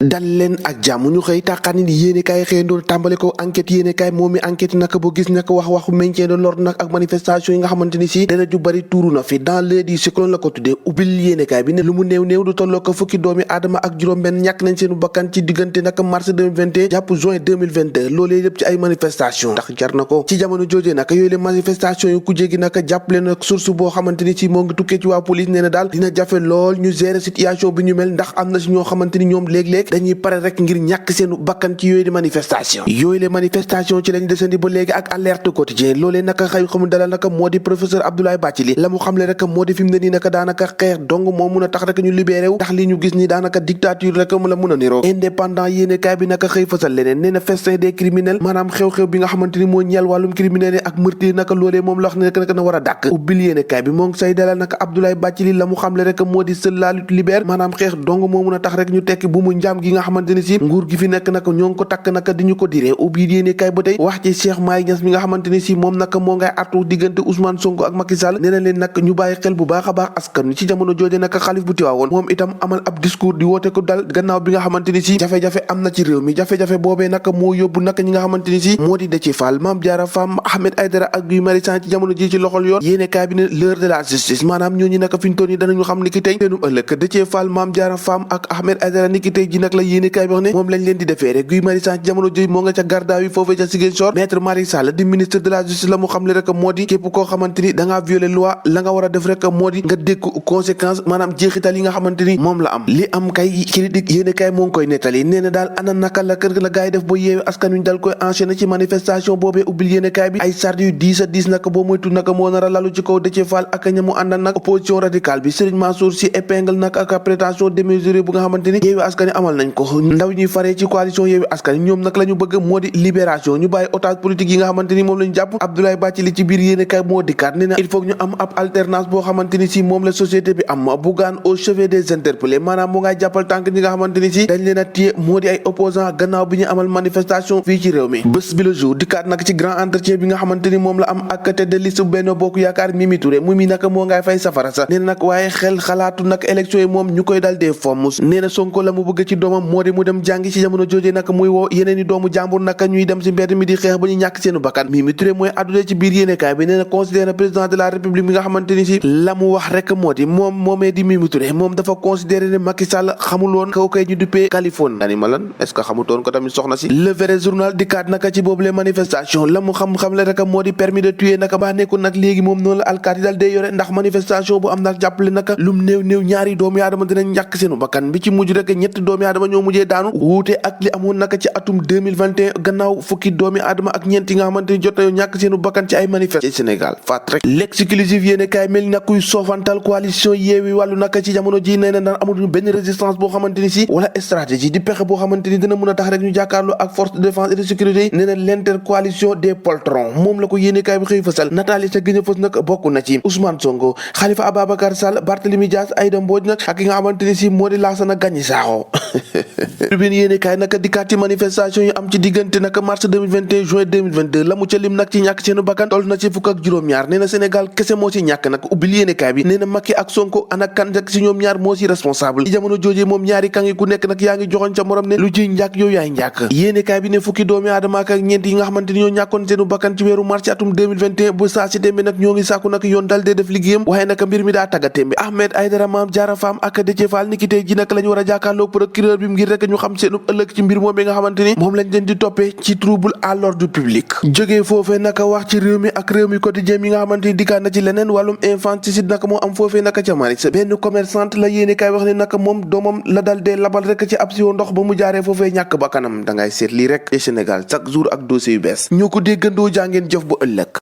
dal leen ak jàmm ñu xëy tàqani ni yéenekaay xëy ndoon tàmbale ko enquête yéenekaay moom mi enquête naka boo gis nag waxu maintien de l'ordre nag ak manifestation yi nga xamante ni si dana ju bari tuuru na fi dans l'heure du cyclone la ko tuddee ubbil yéenekaay bi ne lu mu néew du tolloo ko fukki doomi aadama ak juróom-benn ñàkk nañ seenu bakkan ci diggante nag mars 2021 jàpp juin 2022 loolee lépp ci ay manifestation ndax jar na ko ci jamono joojee nag yooyu les manifestation yi ku jéegi nag jàppale nag source boo xamante ni si moo ngi tukkee ci waa police nee na daal dina jafe lool ñu gérer situation bi ñu mel ndax am na si ñoo xamante ni ñoom léeg-léeg dañuy pare rek ngir ñàkk seenu bakkan ci yooyu di manifestation ci lañ desandi ba léegi ak alerte quotidien loolee naka xëy xamul dalal naka moo di professeur Abdoulaye Bathily la mu xamle rek moo di fi mu ne nii naka daanaka xeex dong moo mun a tax rek ñu libéré wu ndax li ñu gis ni daanaka dictature rek mu la mun a niroo indépendant yéene kaay bi naka xëy fësal leneen nee na festin des criminels maanaam xew-xew bi nga xamante ni moo ñeel wàllum criminel yi ak meurtre naka loolee moom la wax ne rek naka na war a dàkk ubbil yéene kaay bi moo ngi say dalal naka Abdoulaye Bathily la mu xamle rek moo di seule la lutte libère maanaam xeex dong moo mun a tax rek ñu tekki bu mu njaam gi nga xamante ni si nguur gi fi nekk naka ñoo ngi ko takk naka di ñu ko diree ubbi yéene kay ba tey wax ci Cheikh Mahi Niass mi nga xamante ni si moom naka moo ngay artu diggante Ousmane Sonko ak Macky Sall nee na leen nag ñu bàyyi xel bu baax a baax askan wi ci jamono jooje naka xalif bu Tiwaawoon moom itam amal ab discours di woote ko dal gannaaw bi nga xamante ni si jafe-jafe am na ci réew mi jafe-jafe boobee naka moo yóbbu naka ñi nga xamante ni si moo di Déthié Fall Mame Diarra Fam Ahmed Aïdara ak Guy Marius Sagna ci jamono ji ci loxol yoon yéene kay bi ne l'heure de la justice maanaam ñooñu naka fi ñu toll nii danañu xam ni ki tey seenum ëllëg Déthié Fall Mame Diarra Fam ak Ahmed Aïdara ni ki tey ji nag la yéene kay bi wax ne moom lañ leen di defee rek Guy Marius Sagna ci jamono ji moo nga ca garda wi foofee ca Ziguinchor maître Malick Sall di ministre de la justice la mu xam le rek moo di képp koo xamante ni da ngaa violer loi la nga war a def rek moo di nga dékku conséquence maanaam jeexital yi nga xamante ni moom la am li am kay critique yéene kay moo ngi koy nettali nee na daal ana naka la kër la gars yi def ba yeewi askan wi dal koy enchaîner ci manifestation boobee ubbil yéene kay bi ay sard yu diis a diis naka boo moytu naka moo nar a lalu ci kaw Déthié Fall ak ñamu àndal nag opposition radicale bi Serigne Mansour Sy épingle nag ak prétention démesurée bu nga xamante ni yeewi askan wi amal nañ ko ndaw ñuy faree ci coalition yeewi askan wi ñoom nag la ñu bëgg moo di libération ñu bàyyi otage politique yi nga xamante ni moom lañu jàpp Abdoulaye Bathily ci biir yéene kay moo dikkaat nee na il faut ñu am ab alternance boo xamante ni si moom la société bi am Bougane au chevet des interpellés maanaam mu ngay jàppal tànk ñi nga xamante ni si dañ leen a téye moo di ay opposant gannaaw bi ñu amal manifestation fii ci réew mi bés bi le jour dikkaat nag ci grand entretien bi nga xamante ni moom la am ak tête de liste Benno Bokk Yaakaar Mimi Touré Mimi nag moo ngay fay safara sa nee na nag waaye xel xalaatu nag élection yi moom ñu koy dal dee fomm nee na Sonko la mu bëgg ci doomam moo di mu dem jàngi ci jamono jooje nag muy woo yeneen i doomu jàmbur nag ñuy dem ci mbedd mi di xeex ba ñu ñàkk seenu bakkan Mimi Touré mooy àdduna ci biir yéenekaay bi nee na considéré président de la république bi nga xamante ni si la mu wax rek moo di moom moomee di Mimi Touré moom dafa considéré ne Macky Sall xamuloon kaw kay ñu duppee Californie dani ma lan est-ce que xamutoon ko tamit soxna si le vrai journal dikkaat naka ci boobu les manifestation la mu xam le rek moo di permis de tuer naka baa nekkul nag léegi moom noonu la alkaati dal day yore ndax manifestation bu am nag jàppale naka lum néew ñaari doomu aadama dinañ ñàkk seenu bakkan bi ci mujj rek ñetti doomu aadama ñoo mujjee daanu wuute ak li amoon naka ci atum 2021 gannaaw fukki doomu aadama ak ñeent yi nga xamante ni jot nañu ñàkk seenu bakkan ci ay manifestation ci Sénégal faat rek l'exclusif yéene kaay mel ni nag kuy soofantal coalition Yewwi Wàllu naka ci jamono ji nee na daan amatuñu benn résistance boo xamante ni si wala stratégie di pexe boo xamante ni dina mën a tax rek ñu jàkkaarloo ak force de défense et de sécurité yi nee na l'intercoalition des poltrons moom la ko yéene kaay bi xëy fësal nataal yi ca gën a fës nag bokk na ci Ousmane Sonko Khalifa Ababacar Sall Barthélémy Dias Aïda Mbodj nag ak ki nga xamante ni si moo di Lassana Gagny Sakho tribune yéene kaay naka dikkaat ci manifestation yi am ci diggante naka mars 2021 juin 2022 la mu ca lim nag ci ñàkk seenu bakkan toll na ci fukk ak juróom-ñaar nee na Sénégal kese moo ci ñàkk nag ubbil yéene kaay bi nee na Macky ak Sonko ana kan rek si ñoom ñaar moo ci responsable ci jamono joojee moom ñaari kan yi ku nekk nag yaa ngi joxoon ca morom ne lu ciy njàkk yow yaay njàkk yéene kaay bi ne fukki doomi aadama ak ñeent yi nga xamante ni ñoo ñàkkoon seenu bakkan ci weeru mars ci atum 2021 bu saa si tembe nag ñoo ngi sàkku nag yoon dal dee def liggéeyam waaye nag mbir mi daa tagga tembe Ahmed Aïdara Mame Diarra Fam ak Déthié Fall ni ki tey ji nag la ñu war a jàkkaarloo procureur bi ngir rek ñu xam seenu ëllëg ci mbir moom bi nga xamante ni moom lañ leen di toppee ci trouble à l'ordre public jógee foofee naka wax ci réew mi ak réew mi quotidien yi nga xamante ni dikkaat na ci leneen wàllum infanticide naka moo am foofee naka ca Maris benn commerçante la yéene kaay wax ne naka moom doomam la dal dee labal rek ci ab siwo ndox ba mu jaaree foofee ñàkk ba kanam dangay seet lii rek ci Sénégal chaque jour ak dossier yu bees ñoo ko déggandoo jàngeen jëf bu ëllëg